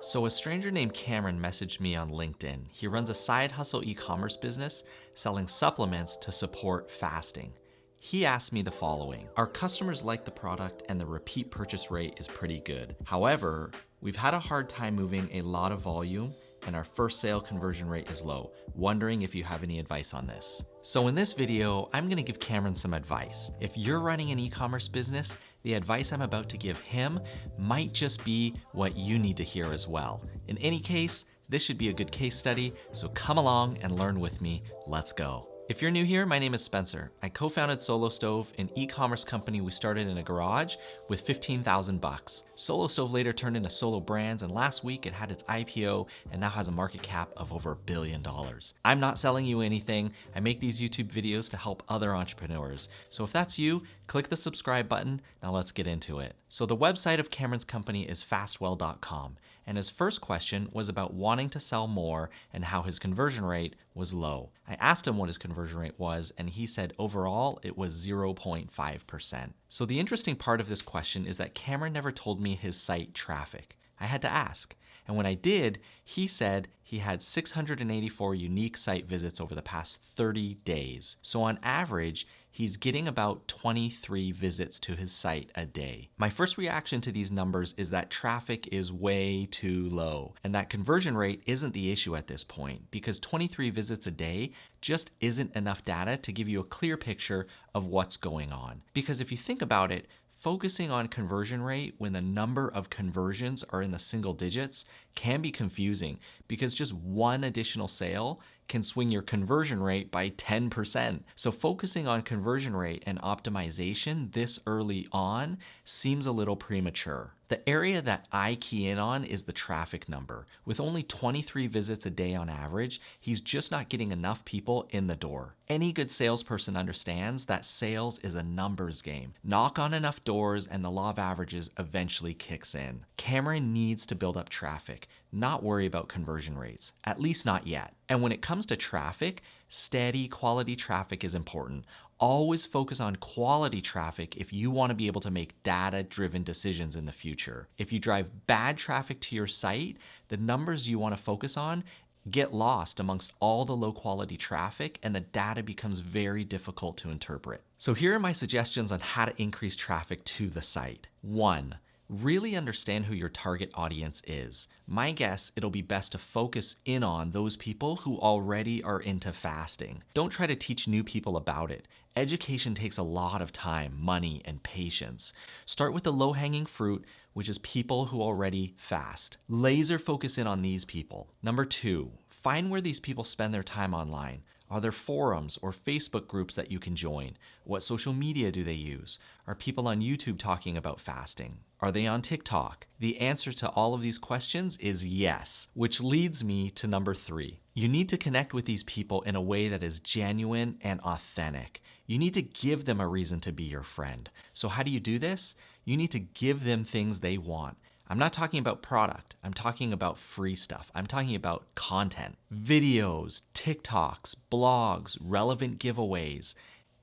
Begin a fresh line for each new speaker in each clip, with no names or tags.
So a stranger named Cameron messaged me on LinkedIn. He runs a side hustle e-commerce business selling supplements to support fasting. He asked me the following: our customers like the product and the repeat purchase rate is pretty good. However, we've had a hard time moving a lot of volume and our first sale conversion rate is low. Wondering if you have any advice on this. So in this video, I'm gonna give Cameron some advice. If you're running an e-commerce business, the advice I'm about to give him might just be what you need to hear as well. In any case, this should be a good case study, so come along and learn with me. Let's go. If you're new here, my name is Spencer. I co-founded Solo Stove, an e-commerce company we started in a garage with 15,000 bucks. Solo Stove later turned into Solo Brands, and last week it had its IPO and now has a market cap of over $1 billion. I'm not selling you anything. I make these YouTube videos to help other entrepreneurs. So if that's you, click the subscribe button. Now let's get into it. So the website of Cameron's company is fastwell.com. And his first question was about wanting to sell more and how his conversion rate was low. I asked him what his conversion rate was, and he said overall it was 0.5%. So the interesting part of this question is that Cameron never told me his site traffic. I had to ask. And when I did, he said he had 684 unique site visits over the past 30 days. So on average, he's getting about 23 visits to his site a day. My first reaction to these numbers is that traffic is way too low, and that conversion rate isn't the issue at this point, because 23 visits a day just isn't enough data to give you a clear picture of what's going on. Because if you think about it, focusing on conversion rate when the number of conversions are in the single digits can be confusing, because just one additional sale can swing your conversion rate by 10%. So focusing on conversion rate and optimization this early on seems a little premature. The area that I key in on is the traffic number. With only 23 visits a day on average, he's just not getting enough people in the door. Any good salesperson understands that sales is a numbers game. Knock on enough doors and the law of averages eventually kicks in. Cameron needs to build up traffic, not worry about conversion rates, at least not yet. And when it comes to traffic, steady quality traffic is important. Always focus on quality traffic if you want to be able to make data-driven decisions in the future. If you drive bad traffic to your site, the numbers you want to focus on get lost amongst all the low quality traffic, and the data becomes very difficult to interpret. So here are my suggestions on how to increase traffic to the site. 1. Really understand who your target audience is. My guess, it'll be best to focus in on those people who already are into fasting. Don't try to teach new people about it. Education takes a lot of time, money, and patience. Start with the low-hanging fruit, which is people who already fast. Laser focus in on these people. Number 2, find where these people spend their time online. Are there forums or Facebook groups that you can join? What social media do they use? Are people on YouTube talking about fasting? Are they on TikTok? The answer to all of these questions is yes, which leads me to number 3. You need to connect with these people in a way that is genuine and authentic. You need to give them a reason to be your friend. So how do you do this? You need to give them things they want. I'm not talking about product. I'm talking about free stuff. I'm talking about content, videos, TikToks, blogs, relevant giveaways,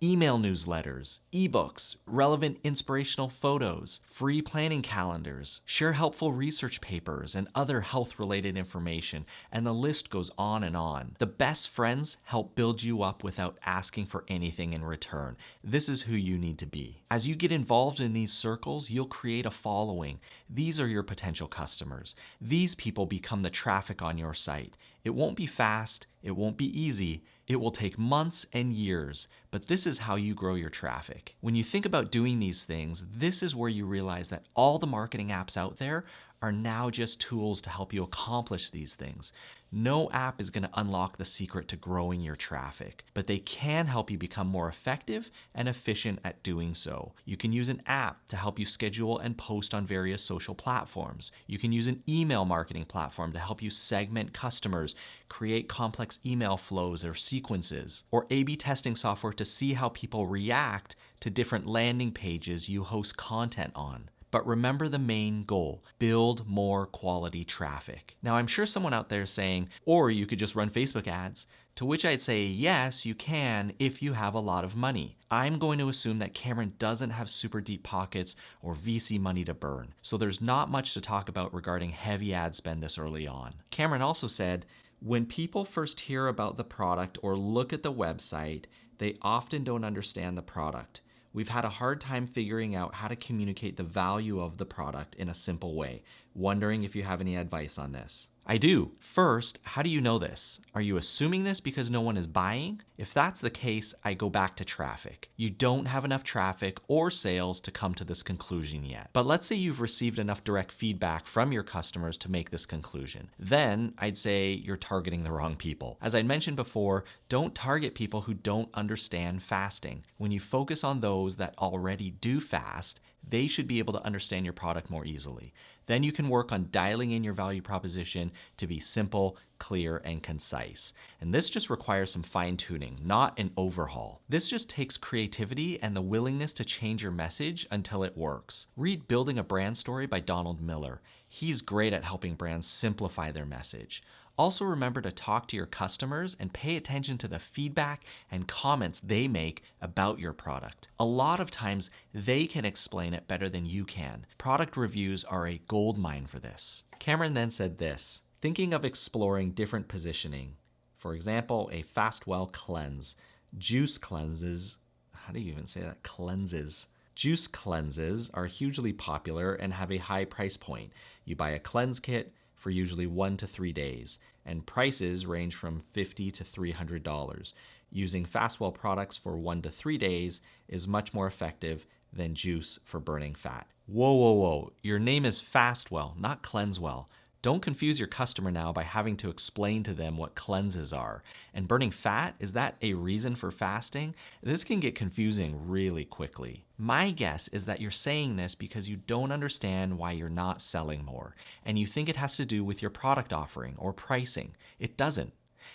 email newsletters, ebooks, relevant inspirational photos, free planning calendars, share helpful research papers and other health-related information, and the list goes on and on. The best friends help build you up without asking for anything in return. This is who you need to be. As you get involved in these circles, you'll create a following. These are your potential customers. These people become the traffic on your site. It won't be fast, it won't be easy, it will take months and years, but this is how you grow your traffic. When you think about doing these things, this is where you realize that all the marketing apps out there are now just tools to help you accomplish these things. No app is going to unlock the secret to growing your traffic, but they can help you become more effective and efficient at doing so. You can use an app to help you schedule and post on various social platforms. You can use an email marketing platform to help you segment customers, create complex email flows or sequences, or A/B testing software to see how people react to different landing pages you host content on. But remember the main goal: build more quality traffic. Now, I'm sure someone out there is saying, or you could just run Facebook ads. To which I'd say, yes, you can if you have a lot of money. I'm going to assume that Cameron doesn't have super deep pockets or VC money to burn, so there's not much to talk about regarding heavy ad spend this early on. Cameron also said, when people first hear about the product or look at the website, they often don't understand the product. We've had a hard time figuring out how to communicate the value of the product in a simple way. Wondering if you have any advice on this. I do. First, how do you know this? Are you assuming this because no one is buying? If that's the case, I go back to traffic. You don't have enough traffic or sales to come to this conclusion yet. But let's say you've received enough direct feedback from your customers to make this conclusion. Then I'd say you're targeting the wrong people. As I mentioned before, don't target people who don't understand fasting. When you focus on those that already do fast, they should be able to understand your product more easily. Then you can work on dialing in your value proposition to be simple, clear, and concise. And this just requires some fine-tuning, not an overhaul. This just takes creativity and the willingness to change your message until it works. Read Building a Brand Story by Donald Miller. He's great at helping brands simplify their message. Also remember to talk to your customers and pay attention to the feedback and comments they make about your product. A lot of times they can explain it better than you can. Product reviews are a gold mine for this. Cameron then said this, thinking of exploring different positioning. For example, a Fastwell cleanse. Juice cleanses, how do you even say that? Cleanses. Juice cleanses are hugely popular and have a high price point. You buy a cleanse kit for usually 1 to 3 days, and prices range from $50 to $300. Using Fastwell products for 1 to 3 days is much more effective than juice for burning fat. Whoa, whoa, whoa. Your name is Fastwell, not Cleansewell. Don't confuse your customer now by having to explain to them what cleanses are. And burning fat, is that a reason for fasting? This can get confusing really quickly. My guess is that you're saying this because you don't understand why you're not selling more, and you think it has to do with your product offering or pricing. It doesn't.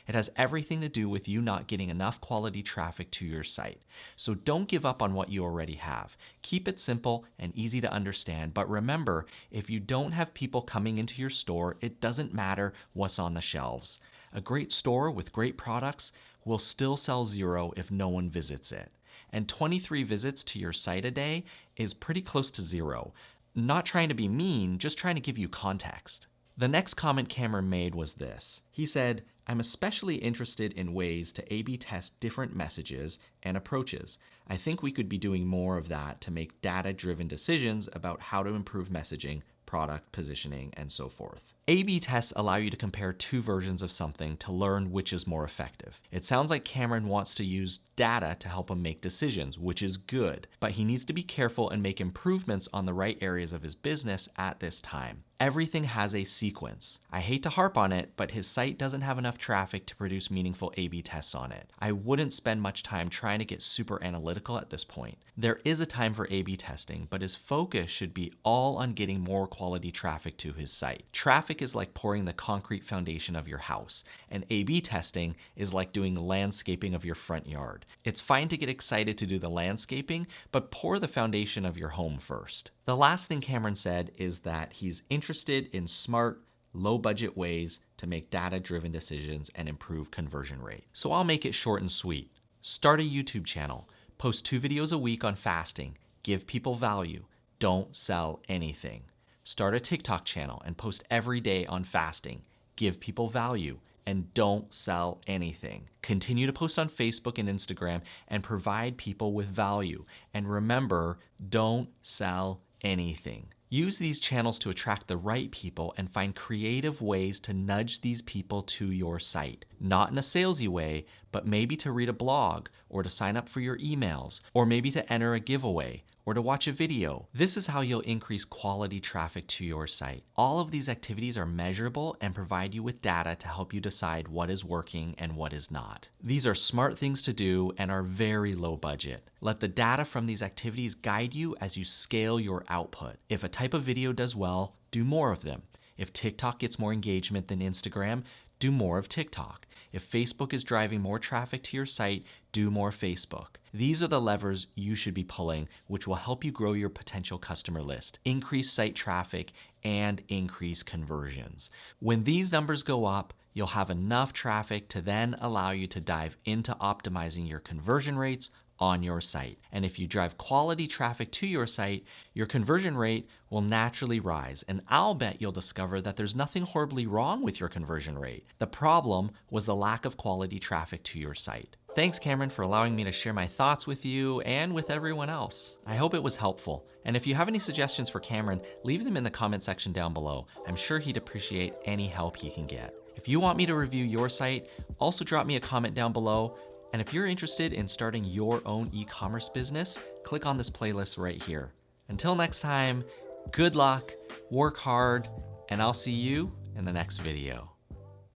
It has everything to do with you not getting enough quality traffic to your site. So don't give up on what you already have. Keep it simple and easy to understand, but remember, if you don't have people coming into your store, it doesn't matter what's on the shelves. A great store with great products will still sell zero if no one visits it. And 23 visits to your site a day is pretty close to zero. Not trying to be mean, just trying to give you context. The next comment Cameron made was this. He said, I'm especially interested in ways to A/B test different messages and approaches. I think we could be doing more of that to make data-driven decisions about how to improve messaging, product positioning, and so forth. A/B tests allow you to compare two versions of something to learn which is more effective. It sounds like Cameron wants to use data to help him make decisions, which is good, but he needs to be careful and make improvements on the right areas of his business at this time. Everything has a sequence. I hate to harp on it, but his site doesn't have enough traffic to produce meaningful A/B tests on it. I wouldn't spend much time trying to get super analytical at this point. There is a time for A/B testing, but his focus should be all on getting more quality traffic to his site. Traffic is like pouring the concrete foundation of your house, and A/B testing is like doing landscaping of your front yard. It's fine to get excited to do the landscaping, but pour the foundation of your home first. The last thing Cameron said is that he's interested in smart, low-budget ways to make data-driven decisions and improve conversion rate. So I'll make it short and sweet. Start a YouTube channel. Post 2 videos a week on fasting. Give people value. Don't sell anything. Start a TikTok channel and post every day on fasting. Give people value and don't sell anything. Continue to post on Facebook and Instagram and provide people with value. And remember, don't sell anything. Use these channels to attract the right people and find creative ways to nudge these people to your site. Not in a salesy way, but maybe to read a blog, or to sign up for your emails, or maybe to enter a giveaway, or to watch a video. This is how you'll increase quality traffic to your site. All of these activities are measurable and provide you with data to help you decide what is working and what is not. These are smart things to do and are very low budget. Let the data from these activities guide you as you scale your output. If a type of video does well, do more of them. If TikTok gets more engagement than Instagram, do more of TikTok. If Facebook is driving more traffic to your site, do more Facebook. These are the levers you should be pulling, which will help you grow your potential customer list, increase site traffic, and increase conversions. When these numbers go up, you'll have enough traffic to then allow you to dive into optimizing your conversion rates on your site. And if you drive quality traffic to your site, your conversion rate will naturally rise. And I'll bet you'll discover that there's nothing horribly wrong with your conversion rate. The problem was the lack of quality traffic to your site. Thanks, Cameron, for allowing me to share my thoughts with you and with everyone else. I hope it was helpful. And if you have any suggestions for Cameron, leave them in the comment section down below. I'm sure he'd appreciate any help he can get. If you want me to review your site, also drop me a comment down below. And if you're interested in starting your own e-commerce business, click on this playlist right here. Until next time, good luck, work hard, and I'll see you in the next video.